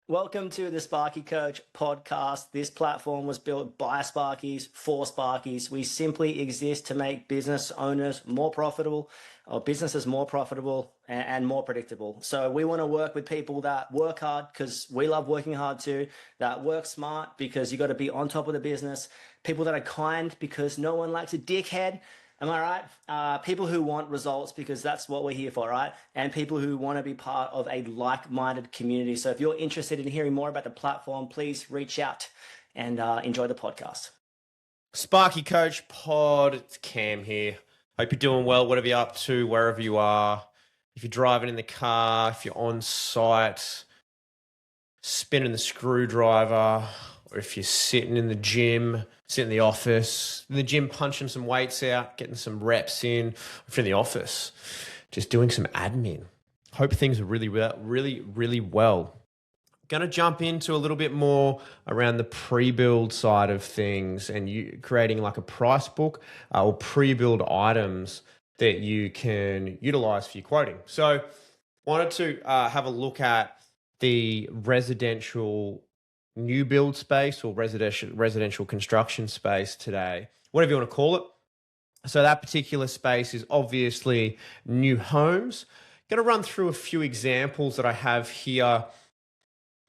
Welcome to the Sparky Coach podcast. This platform was built by Sparkies for Sparkies. We simply exist to make business owners more profitable, or businesses more profitable and more predictable. So we want to work with people that work hard because we love working hard too, that work smart because you got to be on top of the business, people that are kind because no one likes a dickhead. Am I right? People who want results because that's what we're here for, right? And people who want to be part of a like-minded community. So if you're interested in hearing more about the platform, please reach out and enjoy the podcast. Sparky Coach Pod, it's Cam here. Hope you're doing well, whatever you're up to, wherever you are. If you're driving in the car, if you're on site, spinning the screwdriver, or if you're sitting in the gym, sitting in the office, in the gym punching some weights out, getting some reps in, or if you're in the office, just doing some admin. Hope things are really well. Going to jump into a little bit more around the pre-build side of things and you creating like a price book or pre-build items that you can utilize for your quoting. So wanted to have a look at the residential new build space or residential construction space today, whatever you want to call it. So that particular space is obviously new homes. Going to run through a few examples that I have here.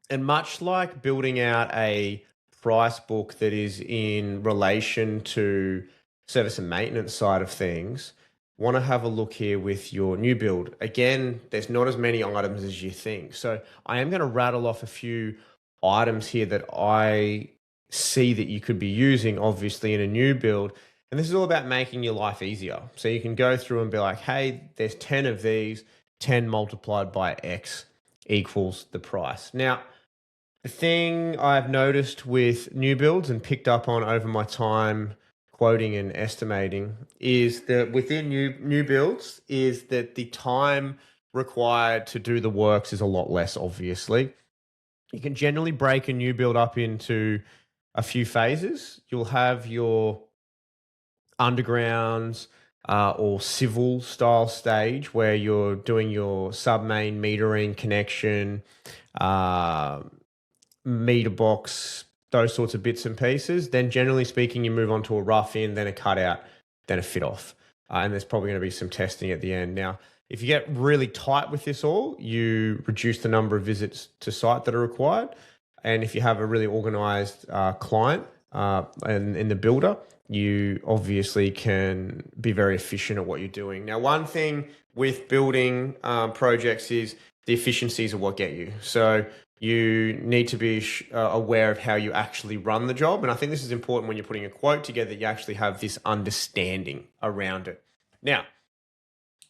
And much like building out a price book that is in relation to service and maintenance side of things, want to have a look here with your new build. Again, there's not as many items as you think. So I am going to rattle off a few items here that I see that you could be using, obviously, in a new build. And this is all about making your life easier. So you can go through and be like, hey, there's 10 of these, 10 multiplied by X equals the price. Now, the thing I've noticed with new builds and picked up on over my time quoting and estimating is that within new builds is that the time required to do the works is a lot less, obviously. You can generally break a new build up into a few phases. You'll have your undergrounds or civil style stage where you're doing your sub-main metering connection, meter box, those sorts of bits and pieces. Then generally speaking, you move on to a rough in, then a cutout, then a fit off. And there's probably going to be some testing at the end. Now, if you get really tight with this all, you reduce the number of visits to site that are required. And if you have a really organized client and in the builder, you obviously can be very efficient at what you're doing. Now, one thing with building projects is the efficiencies are what get you. So you need to be aware of how you actually run the job. And I think this is important when you're putting a quote together, you actually have this understanding around it. Now,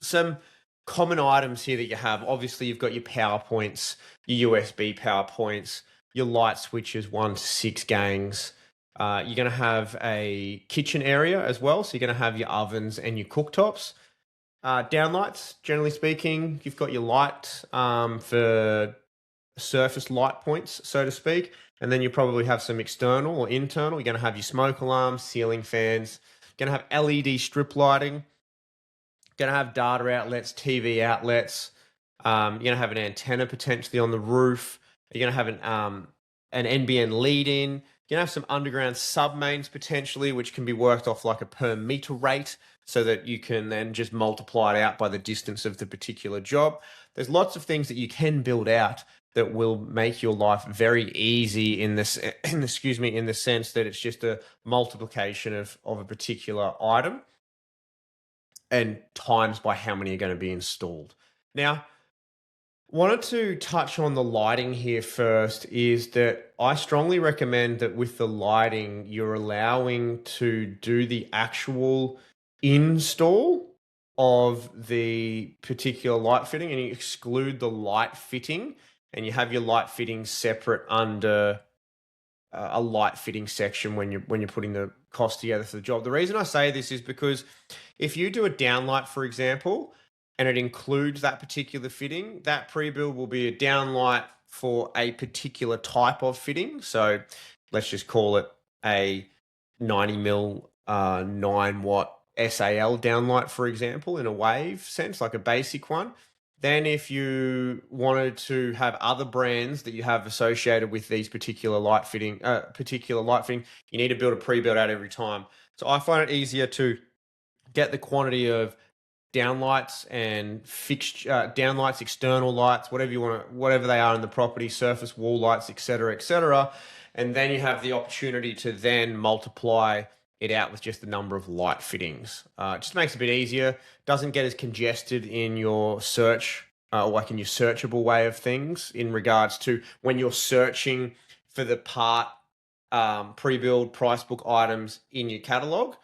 some common items here that you have, obviously you've got your power points, your USB power points, your light switches, 1 to 6 gangs. You're going to have a kitchen area as well. So you're going to have your ovens and your cooktops. Downlights, generally speaking, you've got your light for surface light points, so to speak. And then you probably have some external or internal. You're going to have your smoke alarms, ceiling fans. You're going to have LED strip lighting. You're going to have data outlets, TV outlets. You're going to have an antenna potentially on the roof. You're going to have an NBN lead-in. You're going to have some underground sub-mains potentially, which can be worked off like a per meter rate so that you can then just multiply it out by the distance of the particular job. There's lots of things that you can build out that will make your life very easy in the sense that it's just a multiplication of a particular item and times by how many are going to be installed. Now, wanted to touch on the lighting here first is that I strongly recommend that with the lighting, you're allowing to do the actual install of the particular light fitting and you exclude the light fitting and you have your light fitting separate under a light fitting section when you're putting the cost together for the job. The reason I say this is because if you do a downlight, for example, and it includes that particular fitting, that pre-build will be a downlight for a particular type of fitting. So let's just call it a 90 mil 9 watt SAL downlight, for example, in a wave sense, like a basic one. Then if you wanted to have other brands that you have associated with these particular light fitting, you need to build a pre-build out every time. So I find it easier to get the quantity of downlights and fixed downlights, external lights, whatever you want to, whatever they are in the property, surface wall lights, etc., etc. And then you have the opportunity to then multiply it out with just the number of light fittings. It just makes it a bit easier. Doesn't get as congested in your search, like in your searchable way of things, in regards to when you're searching for the part pre-build price book items in your catalog.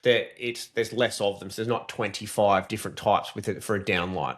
That there's less of them. So there's not 25 different types with it for a downlight.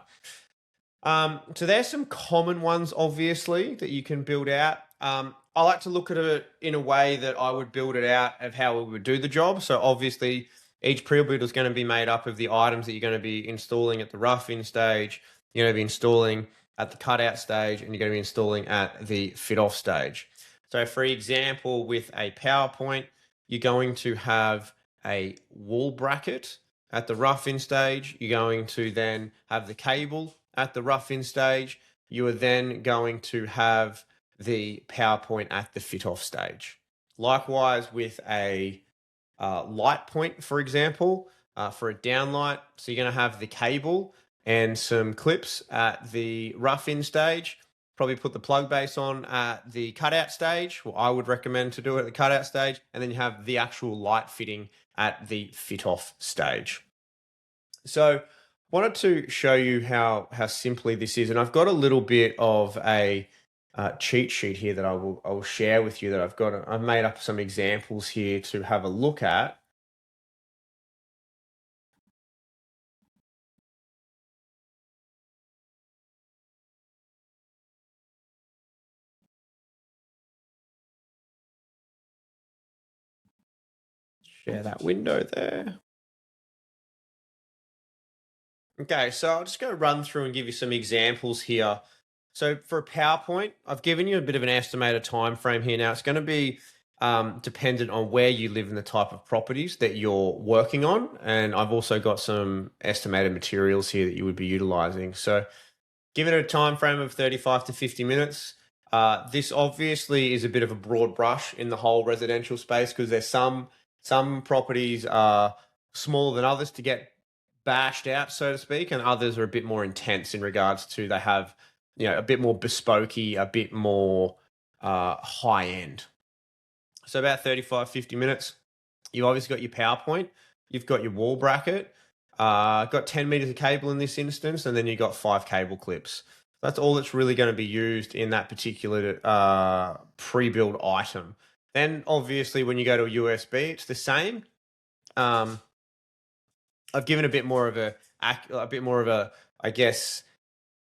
So there's some common ones, obviously, that you can build out. I like to look at it in a way that I would build it out of how we would do the job. So obviously, each pre-build is going to be made up of the items that you're going to be installing at the rough-in stage, you're going to be installing at the cutout stage, and you're going to be installing at the fit-off stage. So for example, with a PowerPoint, you're going to have a wall bracket at the rough-in stage. You're going to then have the cable at the rough-in stage. You are then going to have the PowerPoint at the fit-off stage. Likewise with a light point, for example, for a downlight. So you're going to have the cable and some clips at the rough-in stage. Probably put the plug base on at the cutout stage. Well, I would recommend to do it at the cutout stage. And then you have the actual light fitting at the fit-off stage. So wanted to show you how simply this is. And I've got a little bit of a cheat sheet here that I will share with you that I've made up some examples here to have a look at. Share that window there. Okay, so I'll just go run through and give you some examples here. So for a PowerPoint, I've given you a bit of an estimated time frame here. Now it's going to be dependent on where you live and the type of properties that you're working on. And I've also got some estimated materials here that you would be utilizing. So given it a time frame of 35 to 50 minutes, this obviously is a bit of a broad brush in the whole residential space because there's some properties are smaller than others to get bashed out, so to speak, and others are a bit more intense in regards to they have, a bit more bespokey, a bit more high end. So about 35, 50 minutes. You've obviously got your PowerPoint, you've got your wall bracket, got 10 meters of cable in this instance, and then you've got 5 cable clips. That's all that's really going to be used in that particular pre-build item. Then obviously when you go to a USB, it's the same. I've given a bit more of a, I guess,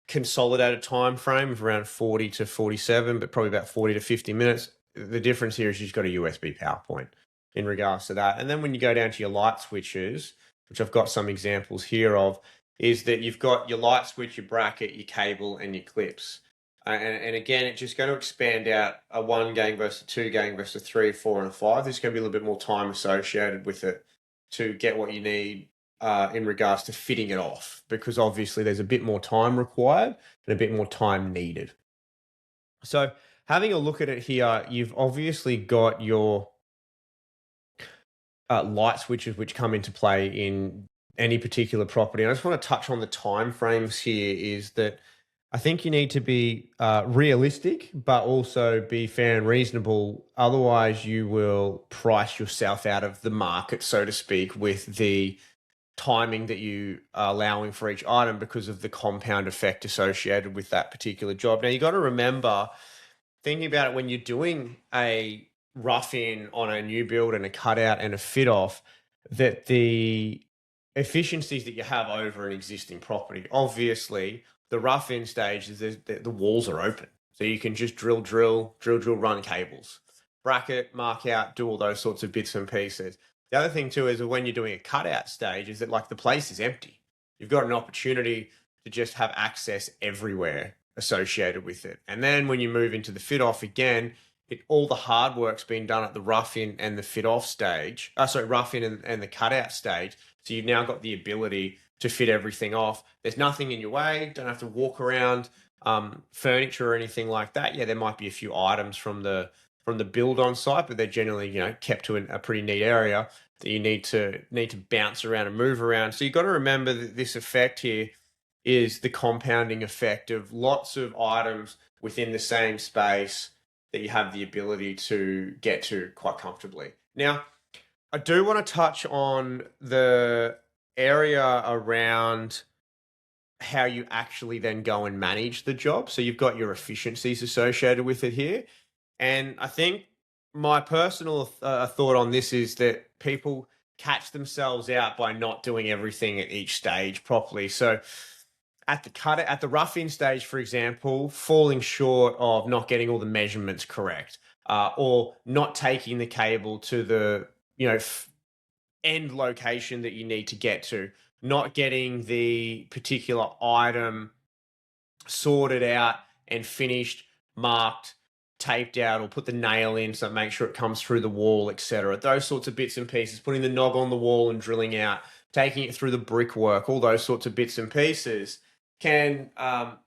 consolidated time frame of around 40 to 47, but probably about 40 to 50 minutes. The difference here is you've got a USB PowerPoint in regards to that. And then when you go down to your light switches, which I've got some examples here of, is that you've got your light switch, your bracket, your cable, and your clips. And again, it's just going to expand out a 1 gang versus a 2 gang versus a 3, 4, and a 5. There's going to be a little bit more time associated with it to get what you need in regards to fitting it off, because obviously there's a bit more time required and a bit more time needed. So having a look at it here, you've obviously got your light switches which come into play in any particular property. And I just want to touch on the time frames here is that I think you need to be realistic, but also be fair and reasonable. Otherwise, you will price yourself out of the market, so to speak, with the timing that you are allowing for each item because of the compound effect associated with that particular job. Now, you got to remember, thinking about it when you're doing a rough in on a new build and a cutout and a fit off, that the efficiencies that you have over an existing property, obviously the rough in stage is the walls are open. So you can just drill, run cables, bracket, mark out, do all those sorts of bits and pieces. The other thing too is that when you're doing a cutout stage is that like the place is empty. You've got an opportunity to just have access everywhere associated with it. And then when you move into the fit off again, all the hard work's been done at the rough in and the fit off stage. Rough in and the cutout stage. So you've now got the ability to fit everything off. There's nothing in your way. Don't have to walk around furniture or anything like that. Yeah, there might be a few items from the build on site, but they're generally, kept to a pretty neat area that you need to bounce around and move around. So you've got to remember that this effect here is the compounding effect of lots of items within the same space that you have the ability to get to quite comfortably. Now, I do want to touch on the area around how you actually then go and manage the job. So you've got your efficiencies associated with it here. And I think my personal thought on this is that people catch themselves out by not doing everything at each stage properly. So at the rough-in stage, for example, falling short of not getting all the measurements correct, or not taking the cable to the end location that you need to get to, not getting the particular item sorted out and finished, marked, taped out, or put the nail in so make sure it comes through the wall, etc. Those sorts of bits and pieces, putting the nog on the wall and drilling out, taking it through the brickwork, all those sorts of bits and pieces can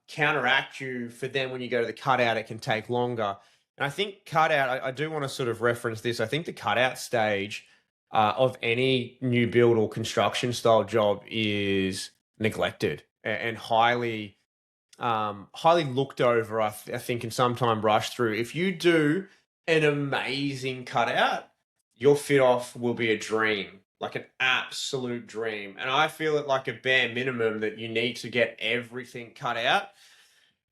counteract you for then when you go to the cutout, it can take longer. And I think cutout, I do want to sort of reference this. I think the cutout stage of any new build or construction style job is neglected and highly looked over, I think, and sometimes rushed through. If you do an amazing cutout, your fit off will be a dream, like an absolute dream. And I feel it like a bare minimum that you need to get everything cut out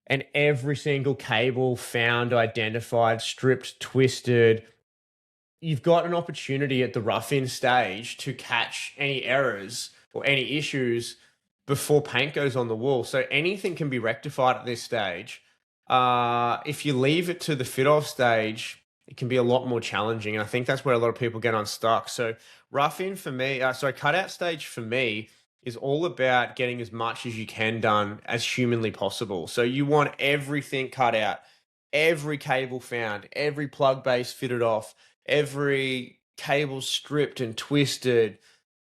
and every single cable found, identified, stripped, twisted. You've got an opportunity at the rough-in stage to catch any errors or any issues before paint goes on the wall. So anything can be rectified at this stage. If you leave it to the fit-off stage, it can be a lot more challenging. And I think that's where a lot of people get unstuck. So rough-in for me, cutout stage for me is all about getting as much as you can done as humanly possible. So you want everything cut out, every cable found, every plug base fitted off, every cable stripped and twisted,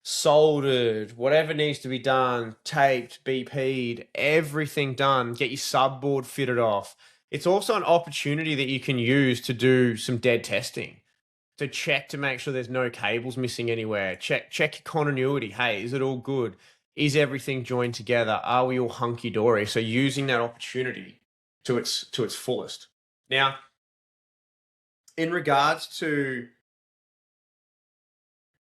soldered, whatever needs to be done, taped, BP'd, everything done, get your subboard fitted off. It's also an opportunity that you can use to do some dead testing, to check to make sure there's no cables missing anywhere. Check your continuity. Hey, is it all good? Is everything joined together? Are we all hunky-dory? So using that opportunity to its fullest. Now, in regards to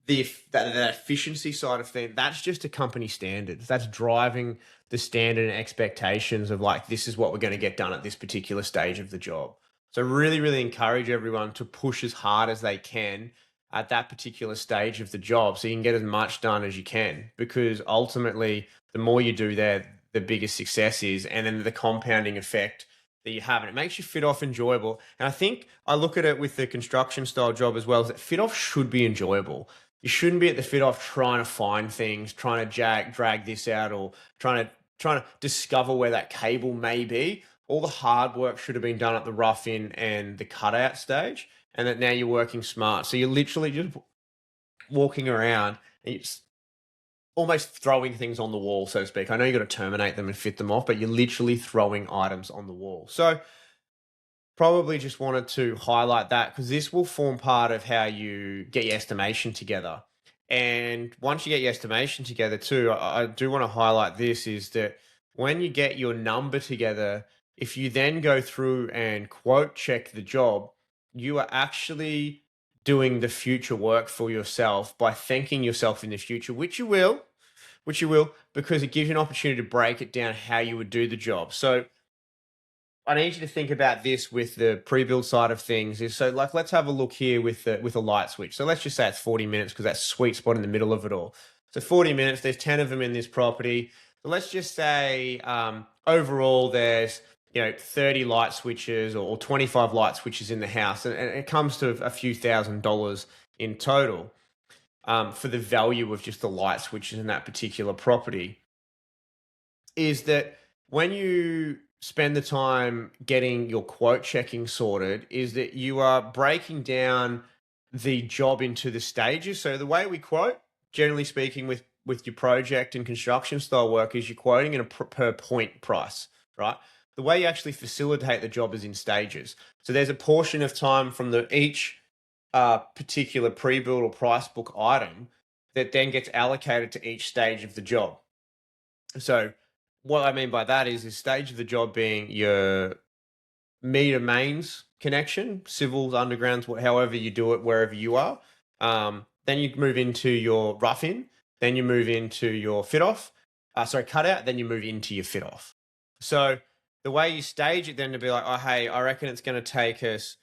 that efficiency side of things, that's just a company standard. That's driving the standard and expectations of like, this is what we're going to get done at this particular stage of the job. So really, really encourage everyone to push as hard as they can at that particular stage of the job so you can get as much done as you can, because ultimately the more you do there, the bigger success is, and then the compounding effect that you have, and it makes you fit off enjoyable. And I think I look at it with the construction style job as well, is that fit off should be enjoyable. You shouldn't be at the fit off trying to find things, trying to drag this out, or trying to discover where that cable may be. All the hard work should have been done at the rough in and the cutout stage, and that now you're working smart. So you're literally just walking around and you're just almost throwing things on the wall, so to speak. I know you got to terminate them and fit them off, but you're literally throwing items on the wall. So probably just wanted to highlight that because this will form part of how you get your estimation together. And once you get your estimation together too, I do want to highlight this, is that when you get your number together, if you then go through and quote check the job, you are actually doing the future work for yourself by thanking yourself in the future, which you will, because it gives you an opportunity to break it down how you would do the job. So I need you to think about this with the pre-build side of things. So like, let's have a look here with a light switch. So let's just say it's 40 minutes because that's sweet spot in the middle of it all. So 40 minutes, there's 10 of them in this property. So let's just say overall there's 30 light switches or 25 light switches in the house, and it comes to a few $1,000s in total for the value of just the light switches in that particular property. Is that when you spend the time getting your quote checking sorted, is that you are breaking down the job into the stages. So the way we quote, generally speaking, with with your project and construction style work is you're quoting in a per point price, right? The way you actually facilitate the job is in stages. So there's a portion of time from each particular pre-built or price book item that then gets allocated to each stage of the job. So what I mean by that is stage of the job being your meter mains connection, civils, undergrounds, however you do it, wherever you are. Then you move into your rough in, then you move into your fit off, cutout, then you move into your fit off. So the way you stage it then to be like, oh, hey, I reckon it's going to take us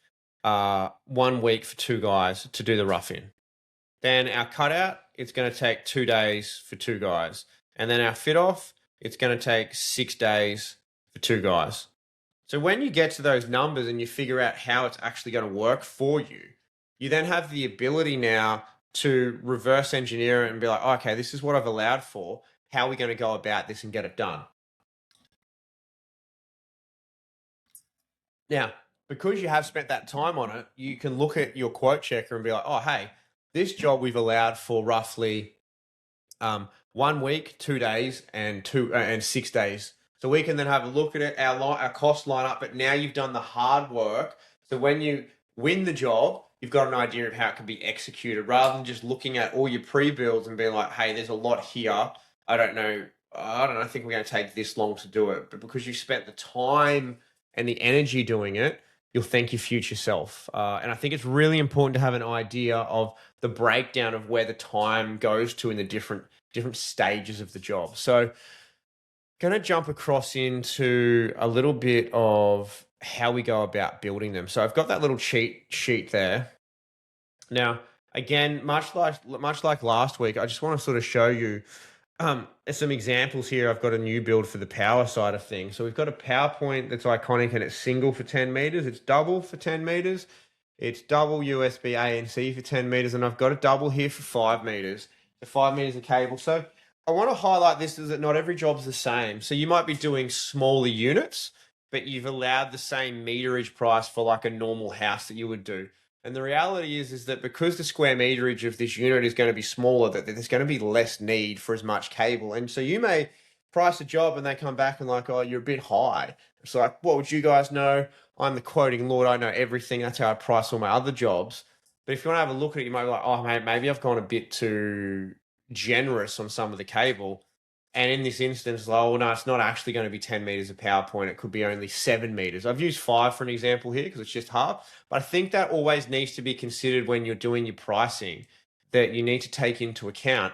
1 week for 2 guys to do the rough in. Then our cutout, it's going to take 2 days for 2 guys. And then our fit off, it's going to take 6 days for 2 guys. So when you get to those numbers and you figure out how it's actually going to work for you, you then have the ability now to reverse engineer it and be like, oh, okay, this is what I've allowed for. How are we going to go about this and get it done? Now, because you have spent that time on it, you can look at your quote checker and be like, oh, hey, this job we've allowed for roughly 1 week, 2 days, and 6 days. So we can then have a look at it, our costs line up, but now you've done the hard work. So when you win the job, you've got an idea of how it can be executed rather than just looking at all your pre-builds and being like, hey, there's a lot here. I don't know. I think we're going to take this long to do it. But because you spent the time and the energy doing it, you'll thank your future self. And I think it's really important to have an idea of the breakdown of where the time goes to in the different stages of the job. So going to jump across into a little bit of how we go about building them. So I've got that little cheat sheet there. Now, again, much like last week, I just want to sort of show you some examples here. I've got a new build for the power side of things. So we've got a PowerPoint that's iconic and it's single for 10 meters. It's double for 10 meters. It's double USB A and C for 10 meters. And I've got a double here for 5 meters. The 5 meters of cable. So I want to highlight this is that not every job's the same. So you might be doing smaller units, but you've allowed the same meterage price for like a normal house that you would do. And the reality is that because the square meterage of this unit is going to be smaller, that there's going to be less need for as much cable. And so you may price a job and they come back and like, oh, you're a bit high. It's like, what would you guys know? I'm the quoting lord. I know everything. That's how I price all my other jobs. But if you want to have a look at it, you might be like, oh, mate, maybe I've gone a bit too generous on some of the cable. And in this instance, oh no, it's not actually going to be 10 meters of PowerPoint. It could be only 7 meters. I've used 5 for an example here because it's just half. But I think that always needs to be considered when you're doing your pricing, that you need to take into account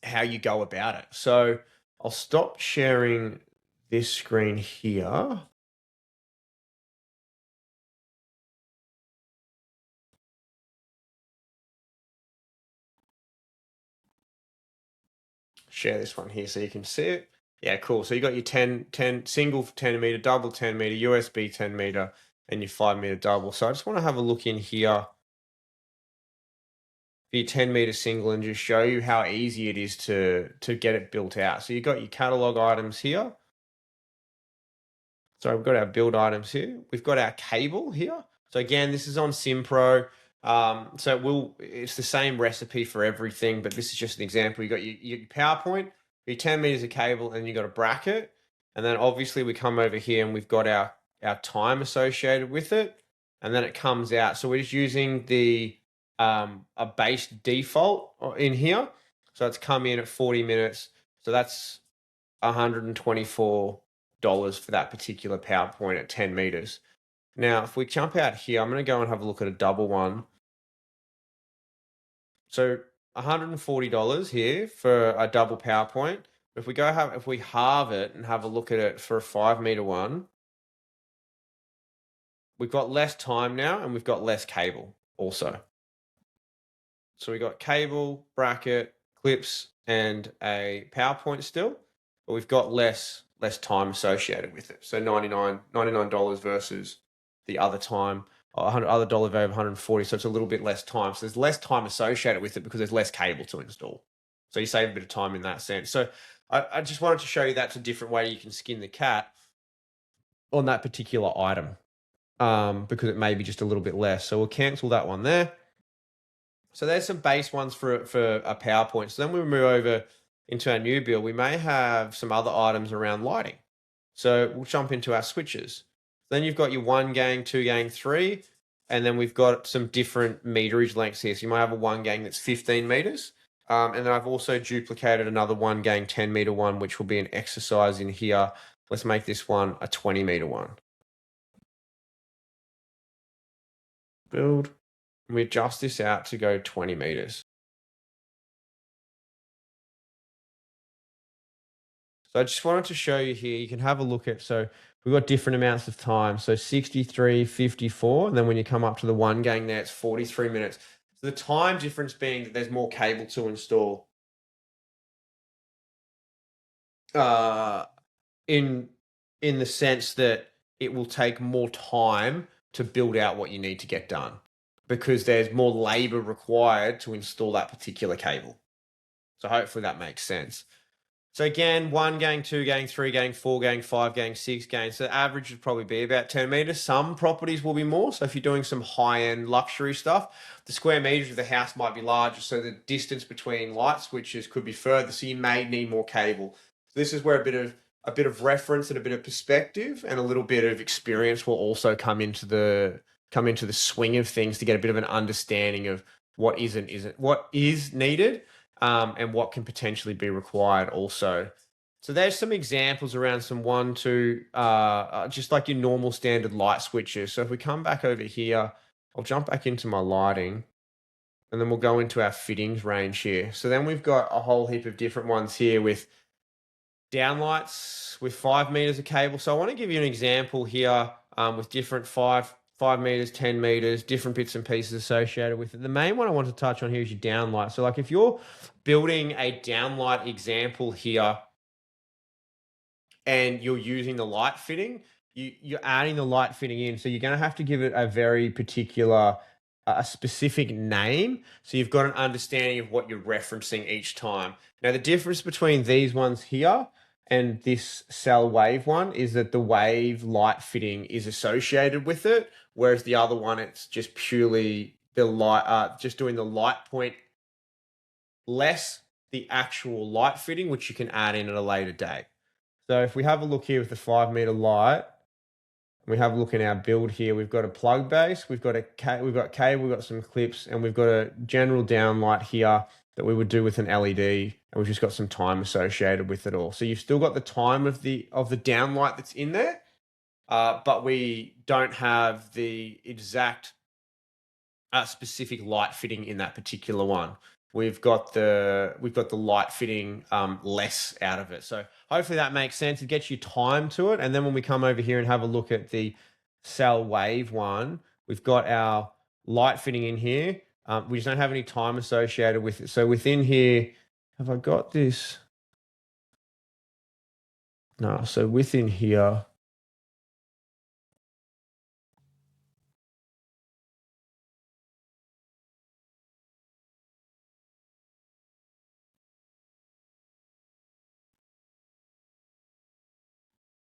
how you go about it. So I'll stop sharing this screen here. Share this one here so you can see it. Yeah, cool. So you got your 10 single 10 meter, double 10 meter, USB 10 meter, and your 5 meter double. So I just want to have a look in here for your 10 meter single and just show you how easy it is to get it built out. So you got your catalog items here. So we've got our build items here. We've got our cable here. So again, this is on SimPro. It's the same recipe for everything, but this is just an example. You got your PowerPoint, your 10 meters of cable, and you got a bracket. And then obviously we come over here and we've got our time associated with it. And then it comes out. So we're just using a base default in here. So it's come in at 40 minutes. So that's $124 for that particular PowerPoint at 10 meters. Now, if we jump out here, I'm going to go and have a look at a double one. So $140 here for a double PowerPoint. If we halve it and have a look at it for a 5 meter one, we've got less time now and we've got less cable also. So we got cable, bracket, clips, and a PowerPoint still, but we've got less time associated with it. So $99 versus the other time, other dollar value of 140. So it's a little bit less time. So there's less time associated with it because there's less cable to install. So you save a bit of time in that sense. So I just wanted to show you that's a different way you can skin the cat on that particular item, because it may be just a little bit less. So we'll cancel that one there. So there's some base ones for a PowerPoint. So then we move over into our new build. We may have some other items around lighting. So we'll jump into our switches. Then you've got your 1 gang, 2 gang, 3, and then we've got some different meterage lengths here. So you might have a 1 gang that's 15 meters. And then I've also duplicated another 1 gang 10 meter one, which will be an exercise in here. Let's make this one a 20 meter one. Build. We adjust this out to go 20 meters. So I just wanted to show you here, you can have a look at, so we've got different amounts of time. So 63, 54, and then when you come up to the 1 gang there, it's 43 minutes. So the time difference being that there's more cable to install. In the sense that it will take more time to build out what you need to get done because there's more labor required to install that particular cable. So hopefully that makes sense. So again, 1 gang, 2 gang, 3 gang, 4 gang, 5 gang, 6 gang. So the average would probably be about 10 meters. Some properties will be more. So if you're doing some high-end luxury stuff, the square meters of the house might be larger. So the distance between light switches could be further. So you may need more cable. So this is where a bit of reference and a bit of perspective and a little bit of experience will also come into the swing of things to get a bit of an understanding of what is needed. And what can potentially be required also. So there's some examples around some 1, 2, just like your normal standard light switches. So if we come back over here, I'll jump back into my lighting and then we'll go into our fittings range here. So then we've got a whole heap of different ones here with downlights with 5 meters of cable. So I want to give you an example here with different 5 meters, 10 meters, different bits and pieces associated with it. The main one I want to touch on here is your downlight. So like if you're building a downlight example here and you're using the light fitting, you're adding the light fitting in. So you're going to have to give it a very particular, a specific name. So you've got an understanding of what you're referencing each time. Now the difference between these ones here and this cell wave one is that the wave light fitting is associated with it, whereas the other one, it's just purely the light, just doing the light point less the actual light fitting, which you can add in at a later date. So if we have a look here with the 5 meter light, we have a look in our build here, we've got a plug base, we've got cable, we've got some clips, and we've got a general downlight here that we would do with an LED, and we've just got some time associated with it all. So you've still got the time of the downlight that's in there, but we don't have the exact specific light fitting in that particular one. We've got the light fitting less out of it. So hopefully that makes sense. It gets you time to it. And then when we come over here and have a look at the cell wave one, we've got our light fitting in here. We just don't have any time associated with it. So within here, have I got this? No. So within here,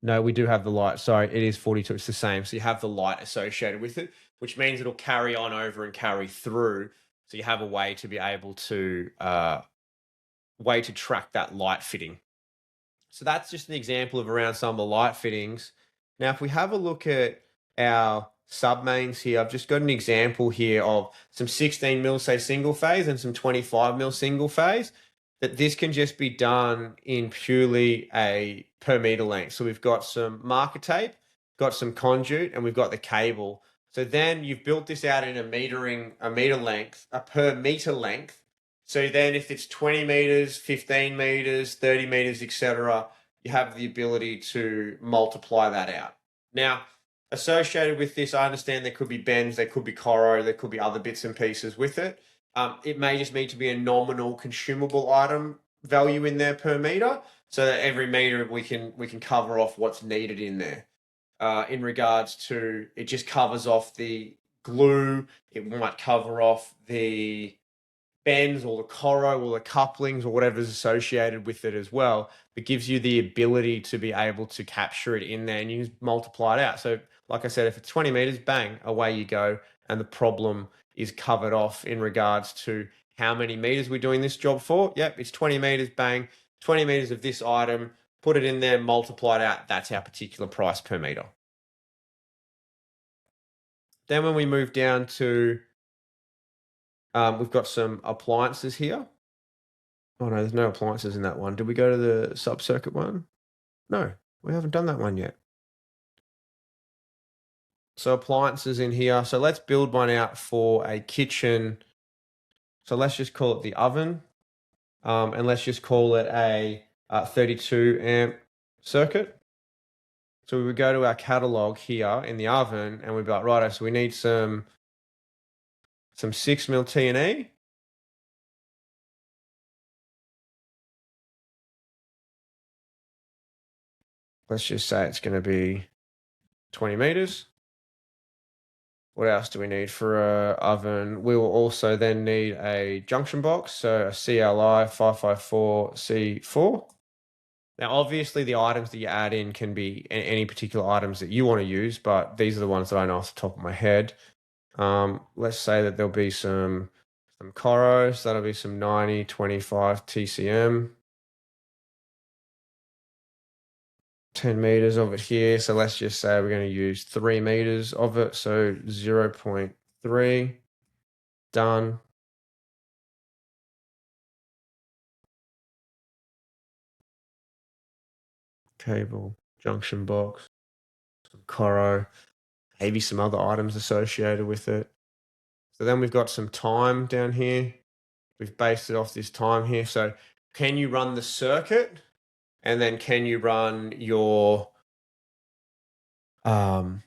no, we do have the light. Sorry, it is 42. It's the same. So you have the light associated with it, which means it'll carry on over and carry through. So you have a way to be able to track that light fitting. So that's just an example of around some of the light fittings. Now, if we have a look at our submains here, I've just got an example here of some 16 mil, say single phase, and some 25 mil single phase. That this can just be done in purely a per meter length. So we've got some marker tape, got some conduit, and we've got the cable. So then you've built this out in a per meter length. So then if it's 20 meters, 15 meters, 30 meters, etc., you have the ability to multiply that out. Now, associated with this, I understand there could be bends, there could be corro, there could be other bits and pieces with it. It may just need to be a nominal consumable item value in there per meter, so that every meter we can cover off what's needed in there. In regards to, it just covers off the glue, it might cover off the bends or the corro or the couplings or whatever's associated with it as well. It gives you the ability to be able to capture it in there and you can multiply it out. So like I said, if it's 20 meters, bang, away you go. And the problem is covered off in regards to how many meters we're doing this job for. Yep, it's 20 meters, bang, 20 meters of this item, put it in there, multiply it out. That's our particular price per meter. Then when we move down to, we've got some appliances here. Oh no, there's no appliances in that one. Did we go to the sub-circuit one? No, we haven't done that one yet. So appliances in here. So let's build one out for a kitchen. So let's just call it the oven. And let's just call it a 32 amp circuit. So we would go to our catalog here in the oven and we'd be like, right, so we need some 6mm T&E. Let's just say it's going to be 20 meters. What else do we need for an oven? We will also then need a junction box, so a CLI 554C4. Now, obviously, the items that you add in can be any particular items that you want to use, but these are the ones that I know off the top of my head. Let's say that there'll be some Coros, that'll be some 9025 TCM. 10 meters of it here. So let's just say we're going to use 3 meters of it. So 0.3. Done. Cable, junction box, some Coro, maybe some other items associated with it. So then we've got some time down here. We've based it off this time here. So can you run the circuit? And then can you run your can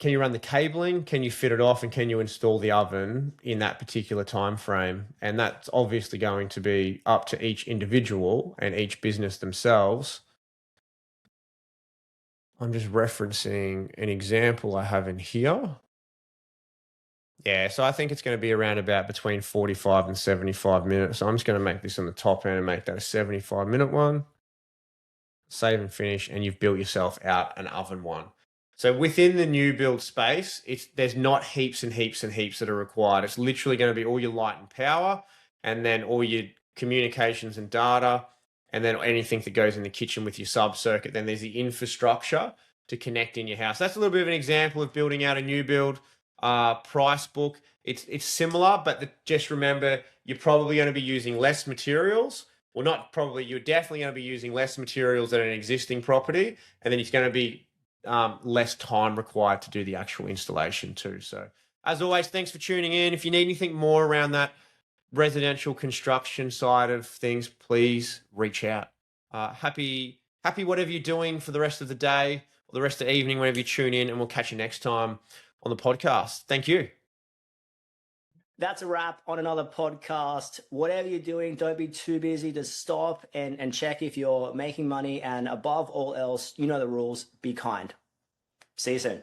you run the cabling? Can you fit it off? And can you install the oven in that particular time frame? And that's obviously going to be up to each individual and each business themselves. I'm just referencing an example I have in here. Yeah, so I think it's going to be around about between 45 and 75 minutes. So I'm just going to make this on the top end and make that a 75-minute one. Save and finish, and you've built yourself out an oven one. So within the new build space, there's not heaps and heaps and heaps that are required. It's literally going to be all your light and power, and then all your communications and data, and then anything that goes in the kitchen with your sub-circuit. Then there's the infrastructure to connect in your house. That's a little bit of an example of building out a new build price book. It's similar, but just remember, you're probably going to be using less materials. Well, not probably, you're definitely going to be using less materials than an existing property, and then it's going to be less time required to do the actual installation too. So as always, thanks for tuning in. If you need anything more around that residential construction side of things, please reach out. Happy whatever you're doing for the rest of the day or the rest of the evening, whenever you tune in, and we'll catch you next time on the podcast. Thank you. That's a wrap on another podcast. Whatever you're doing, don't be too busy to stop and check if you're making money. And above all else, you know the rules, be kind. See you soon.